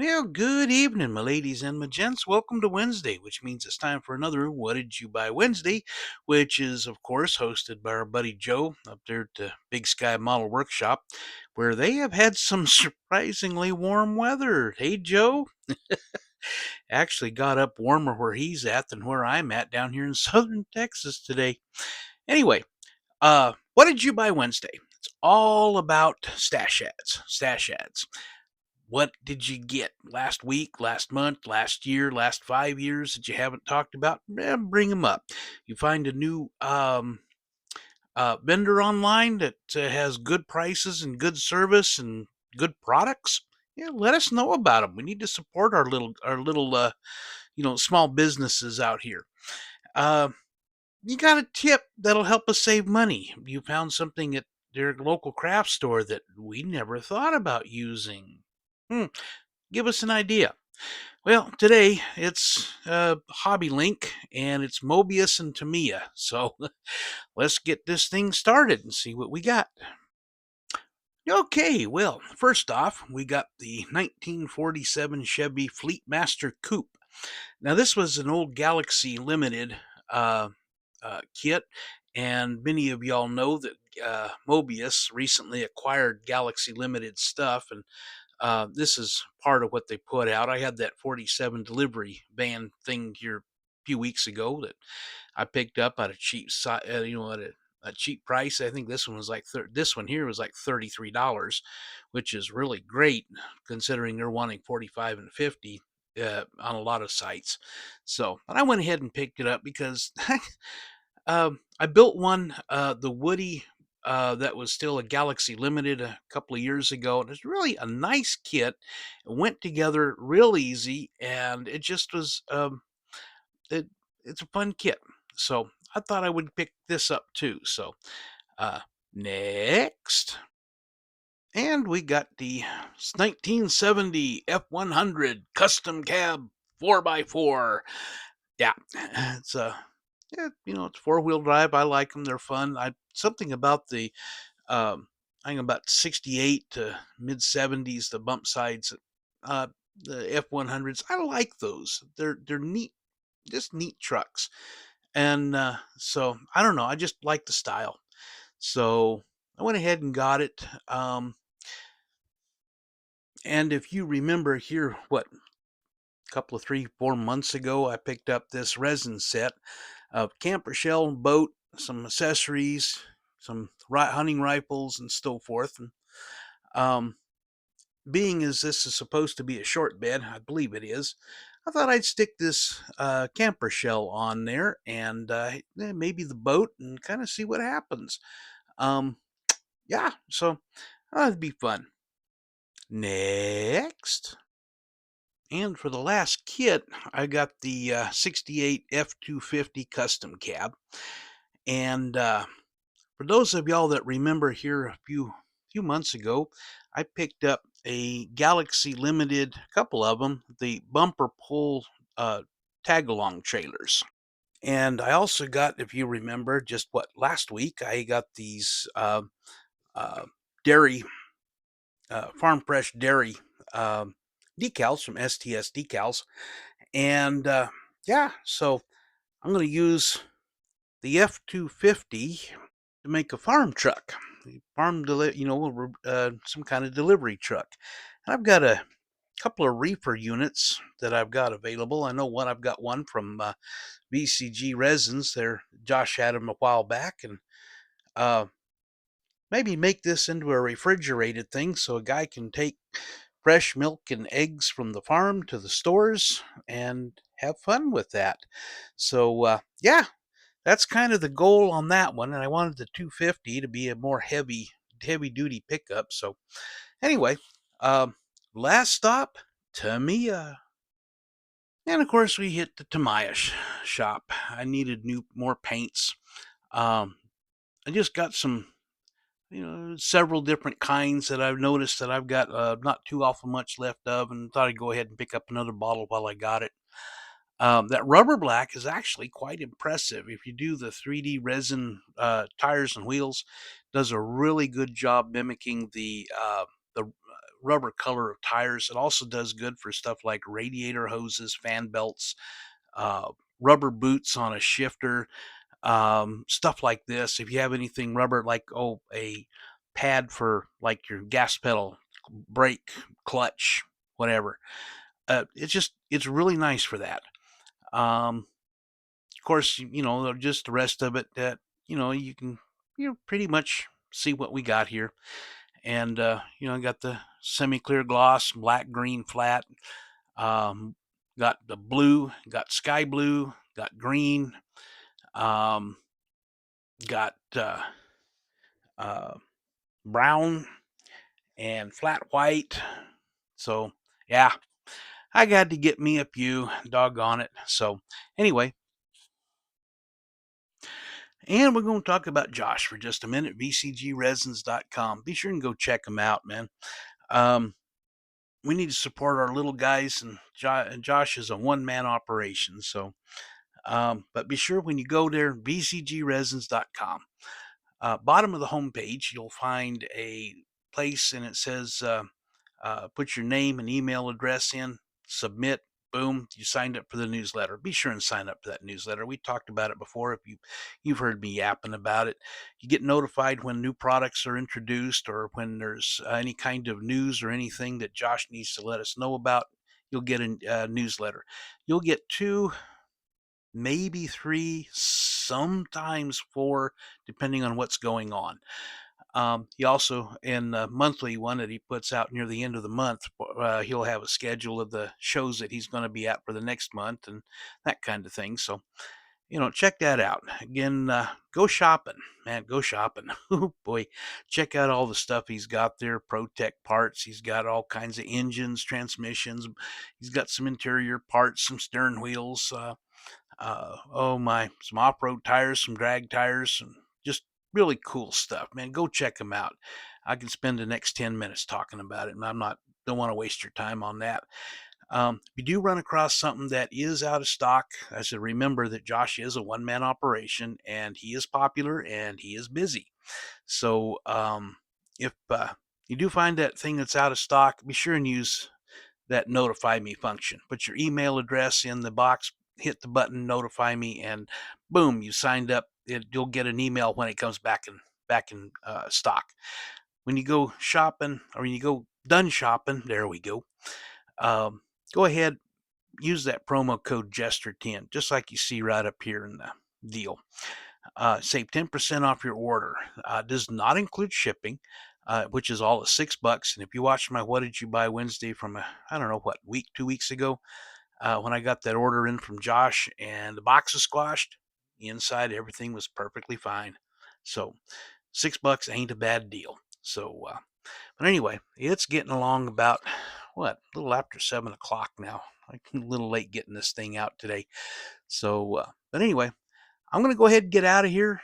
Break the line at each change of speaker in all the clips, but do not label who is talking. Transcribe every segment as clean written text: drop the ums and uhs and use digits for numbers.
Well, good evening, my ladies and my gents. Welcome to Wednesday, which means it's time for another What Did You Buy Wednesday, which is, of course, hosted by our buddy Joe up there at the Big Sky Model Workshop, where they have had some surprisingly warm weather. Hey, Joe, actually got up warmer where he's at than where I'm at down here in southern Texas today. Anyway, what did you buy Wednesday? It's all about stash ads. Stash ads. What did you get last week, last month, last year, last 5 years that you haven't talked about? Bring them up. You find a new vendor online that has good prices and good service and good products. Yeah, let us know about them. We need to support our little small businesses out here. Uh, you got a tip that'll help us save money. You found something at their local craft store that we never thought about using. Hmm, give us an idea. Well, today it's Hobby Link and it's Moebius and Tamiya. So let's get this thing started and see what we got. Okay, well, first off, we got the 1947 Chevy Fleetmaster Coupe. Now, this was an old Galaxy Limited uh, kit, and many of y'all know that Moebius recently acquired Galaxy Limited stuff, and this is part of what they put out. I had that 47 delivery van thing here a few weeks ago that I picked up at a at a cheap price. I think this one was like this one here was like $33, which is really great considering they're wanting 45 and 50 on a lot of sites. So, but I went ahead and picked it up because I built one, the Woody, that was still a Galaxy Limited a couple of years ago. And it's really a nice kit. It went together real easy, and it just was it, it's a fun kit. So I thought I would pick this up too. So uh, next, and we got the 1970 F100 custom cab 4x4. Yeah, it's a it's four-wheel drive. I like them. They're fun. I something about the I think about 68 to mid 70s, the bump sides, uh, the F100s. I like those. They're neat, just neat trucks. And so I don't know. I just like the style. So I went ahead and got it. And if you remember here, what a couple of 3, 4 months ago, I picked up this resin set of camper shell, boat, some accessories, some hunting rifles, and so forth. And um, being as this is supposed to be a short bed, I believe it is, I thought I'd stick this camper shell on there and maybe the boat and kind of see what happens. Um, yeah, so that'd be fun. Next. And for the last kit, I got the 68 F250 custom cab. And for those of y'all that remember here a few months ago, I picked up a Galaxy Limited, a couple of them, the bumper pull tag along trailers. And I also got, if you remember, just what last week I got these uh, dairy farm fresh dairy decals from STS Decals, and yeah, so I'm going to use the F250 to make a farm truck, some kind of delivery truck. And I've got a couple of reefer units that I've got available. I know I've got one from VCG Resins. There, Josh had them a while back, and uh, maybe make this into a refrigerated thing so a guy can take fresh milk and eggs from the farm to the stores and have fun with that. So, yeah, that's kind of the goal on that one. And I wanted the 250 to be a more heavy duty pickup. So, anyway, um, last stop, Tamiya. And of course, we hit the Tamiya shop. I needed more paints. Um, I just got some several different kinds that I've noticed that I've got not too awful much left of, and thought I'd go ahead and pick up another bottle while I got it. That rubber black is actually quite impressive. If you do the 3D resin tires and wheels, does a really good job mimicking the rubber color of tires. It also does good for stuff like radiator hoses, fan belts, uh, rubber boots on a shifter, stuff like this. If you have anything rubber, like a pad for like your gas pedal, brake, clutch, whatever, it's really nice for that. Of course, just the rest of it that you can pretty much see what we got here. And got the semi-clear gloss, black, green, flat. Um, got the blue, got sky blue, got green, um, got uh, brown and flat white. So yeah, I got to get me a few. Doggone it. So anyway, and we're going to talk about Josh for just a minute. VCGresins.com. Be sure and go check him out, man. Um, we need to support our little guys, and Josh is a one-man operation. So, but be sure when you go there, VCGresins.com. Bottom of the homepage, you'll find a place, and it says put your name and email address in, submit. Boom, you signed up for the newsletter. Be sure and sign up for that newsletter. We talked about it before. If you've heard me yapping about it, you get notified when new products are introduced, or when there's any kind of news or anything that Josh needs to let us know about. You'll get a newsletter. You'll get two, maybe three, sometimes four, depending on what's going on. He also, in the monthly one that he puts out near the end of the month, he'll have a schedule of the shows that he's going to be at for the next month and that kind of thing. So, check that out. Again, go shopping, man. Go shopping. Oh boy, check out all the stuff he's got there. ProTech parts. He's got all kinds of engines, transmissions. He's got some interior parts, some steering wheels. Oh my, some off-road tires, some drag tires, and just really cool stuff, man. Go check them out. I can spend the next 10 minutes talking about it, and don't want to waste your time on that. If you do run across something that is out of stock, I said, remember that Josh is a one-man operation, and he is popular and he is busy. So if you do find that thing that's out of stock, be sure and use that notify me function. Put your email address in the box, hit the button, notify me, and boom, you signed up. You'll get an email when it comes back in stock. When you go shopping, or when you go done shopping, there we go. Go ahead, use that promo code Jester10, just like you see right up here in the deal. Save 10% off your order. Does not include shipping, which is all at $6. And if you watched my What Did You Buy Wednesday from, I don't know, 2 weeks ago, when I got that order in from Josh and the box was squashed, inside everything was perfectly fine. So $6 ain't a bad deal. So, but anyway, it's getting along about, a little after 7 o'clock now. I'm a little late getting this thing out today. So, but anyway, I'm going to go ahead and get out of here.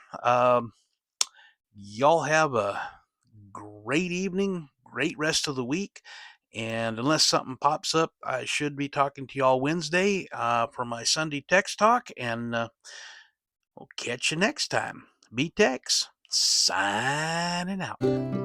Y'all have a great evening, great rest of the week. And unless something pops up, I should be talking to y'all Wednesday for my Sunday text talk. And we'll catch you next time. B Tex signing out.